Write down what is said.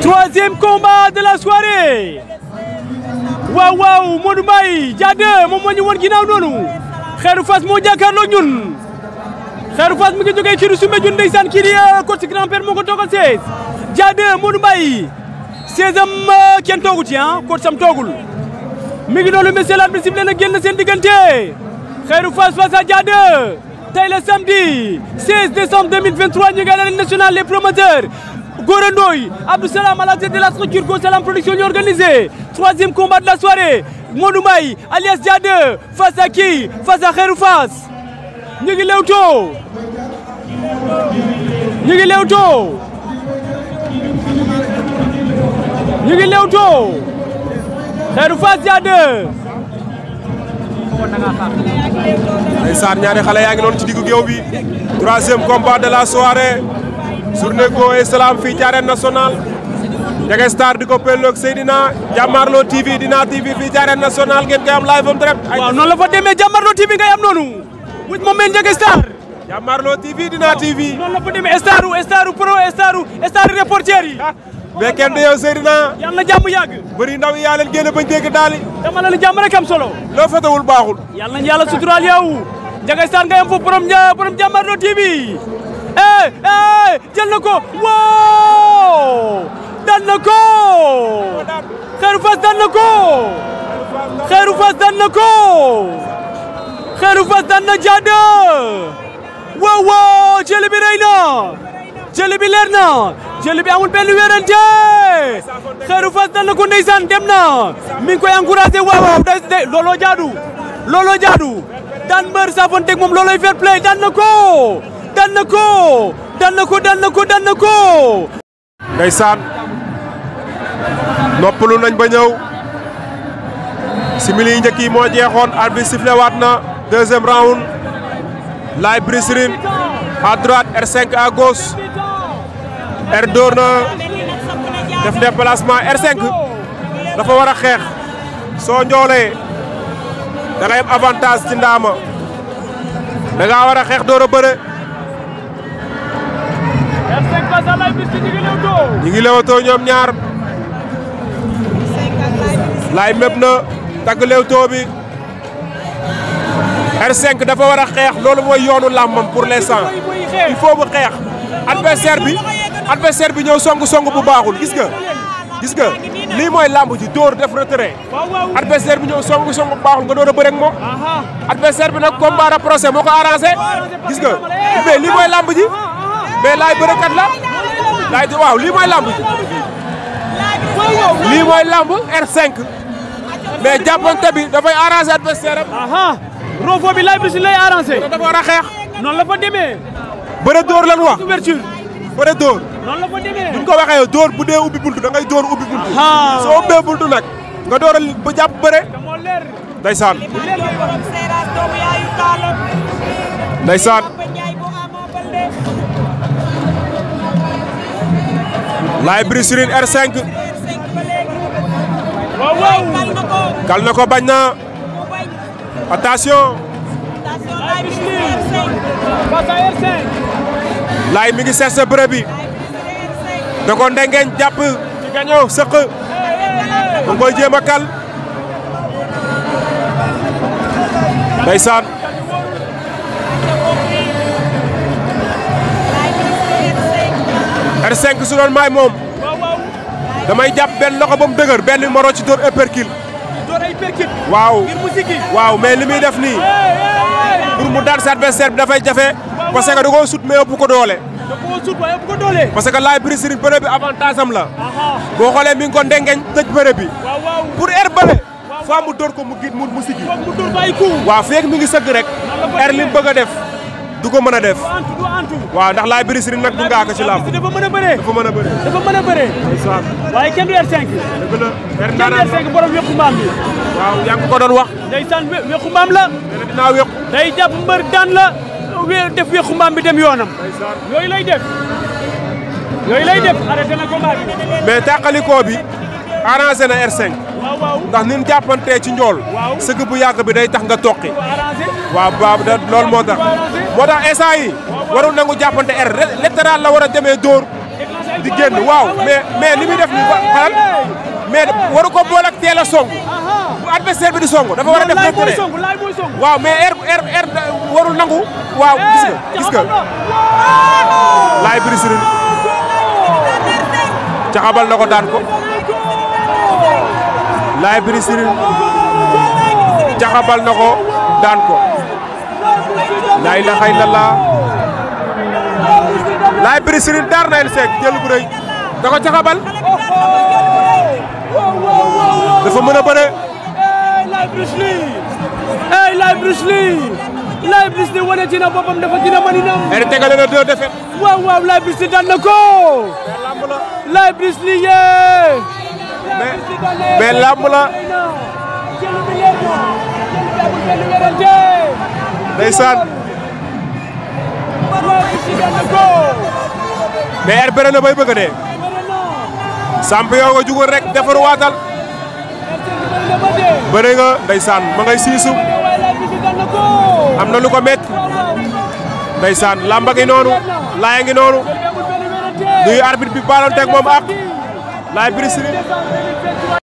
Troisième combat de la soirée. Waaw waaw Modou Mbaye Dia 2 moom moo ñu woon ginnaaw noonu. Xeeru Fass moo jàkkaarloo ñun. Xeeru Fass mi ngi jógee ci Soumbédioune ndeysaan kii di coach grand-père moo ko toogal 16. Dia 2 Modou Mbaye 16 am kenn toogu ci coach sam toogul. Mi ngi noonu monsieur l'arbitre sifflé na génn seen diggante. Xeeru Fass face à Dia 2 tey le samedi 16 décembre 2023 ñu ngi à l'arène nationale les promoteurs Gora Ndoye Abdou Salam à la tête de la structure Go Salam production ñu organisé troisième combat de la soirée Modou Mbaye alias Dia 2 face à qui? Face à Xeeru Fass ñu ngi lewtoo ñu ngi lewtoo ñu ngi lewtoo Xeeru Fass Dia 2 ndeysaan ñaari xale yaa ngi noonu ci diggu géew bi troisième combat de la soirée journée Go Salam fii ci arène nationale Jege Star di ko pelloog Seydina Jàmmarloo TV Dina TV fii ci arène nationale ngeen koy am live am direct. waaw noonu la fa demee Jàmmarloo TV ngay am noonu wuj moom meen Jege Star Jàmmarloo TV Dina TV noonu la fa demee staru pro staru reporter yi mais kenn de yow Seydina yàlla na jàmm yàgg bëri ndaw yi yaa leen génne bañ dégg daali dama la jàmm rek am solo loo fetewul baaxul yàlla nañu yàlla suturaal yow Jege Star ngay am foofu borom Jàmmarloo TV jël na ko waaw daan na ko Xeeru Fass daan na ko Xeeru Fass daan na ko Xeeru Fass daan na Dia 2 waaw jëli bi rëy na jëli bi leer na jëli bi amul benn wérante Xeeru Fass daan na ko ndeysaan dem na mi ngi koy encouragé waaw day looloo jaadu daan mbër saafonteeg moom looloy fair play daan na ko ndeysaan noppalu nañ ba ñëw simili yi njëkk yi moo jeexoon arbitre sifflé waat na deuxième round Laye Brisserine à droite R5 à gauche R door na def déplacement R5 dafa war a xeex soo njoolee da ngay am avantage ci ndaama da ngaa war a xeex door a bëre ñi ngi lewatoo ñoom ñaar Laye mépp na tagg lewtoo bi R5 dafa war a xeex loolu mooy yoonu làmbam pour l'instant il faut mu xeex adversaire bi ñëw song bu baaxul gis nga lii mooy làmb ji dóor def retrait adversaire bi ñëw song bu baaxul nga door a bëre ak moom adversaire bi nag combat rapproché moo ko arrangé gis nga mais lii mooy làmb ji mais Laye bërekat la Laye waaw lii mooy làmb ji lii mooy làmb R5 mais jàppante bi dafay arrangé adversaire am roofo bi Laye Brisserine lay arrangé dafa war a xeex noonu la fa demee bëre dóor lan wax ouverture bëre dóor noonu la fa demee buñ ko waxee dóor bu dee ubbi buntu da ngay dóor ubbi buntu soo ubbee buntu nag nga door a ba jàpp bëre ndeysaan Laye Brisserine R5 kal na ko bañ na attention Laye mi ngi seet sa bëre bi da ko ndengeñ jàpp ci gañoo sëq da koy jéem a kal ndeysaan R5 su doon maay moom damay jàpp benn loxo ba mu dëgër benn moro ci dóor uppercut waaw mais li muy def nii pour mu daan sa adversaire bi dafay jafe parce que da koo sut mais ëpp ko doole parce que Laye Brisserine bëre bi avantage am la boo xoolee mi ngi ko ndengeñ tëj bëre bi pour bële faa mu dóor ko mu sigi waaw feek mi ngi sëgg rek li mu bëgg a def du ko mën a def waaw ndax Laye Brisserine nag du ngaaka ci làmb dafa mën a bëree waaye kenn du R5 kenn du R5 borom wéqu mbaam bi waaw yaa ngi ko doon wax ndeysaan wéqu mbaam la dinaa wéqu day jàpp mbër daan la def wéqu mbaam bi dem yoonam yooyu lay def arrêté na combat bi mais tàqalikoo bi arrangé na R5 ndax nin jàppantee ci njool sëgg bu yàgg bi day tax nga toqi waaw loolu moo tax instant yi warul nangu jàppante R latéral la war a demee dóor di génn waaw mais li muy def ni xalal mais waru ko boole ak teel a song bu adversaire bi di song dafa war a def retrait waaw mais air warul nangu waaw gis nga Laye Bruce Sine caxabal na ko daan ko Laye Bruce Sine caxabal na ko daan ko la ilaha illallah Laye Bruce Sine daar na El Seck jël bu rëy da ko caxabal dafa mën a bëre Laye Bruce Lee Laye Bruce Lee Laye Bruce Lee wane ci na boppam dafa dina maninam tegale na 2 défaites waaw Laye Bruce Lee daan na ko Laye Bruce Lee mais lamb la ndeysaan mais er bëre na bay bëgg a dee champion nga jugoon rek defaru waatal bëre nga ndeysaan ma ngay siisu am na lu ko met ndeysaan lamba ngi noonu Laye ngi noonu nuyu arbitre bi baalanteeg moom ak Laye Bruce Sine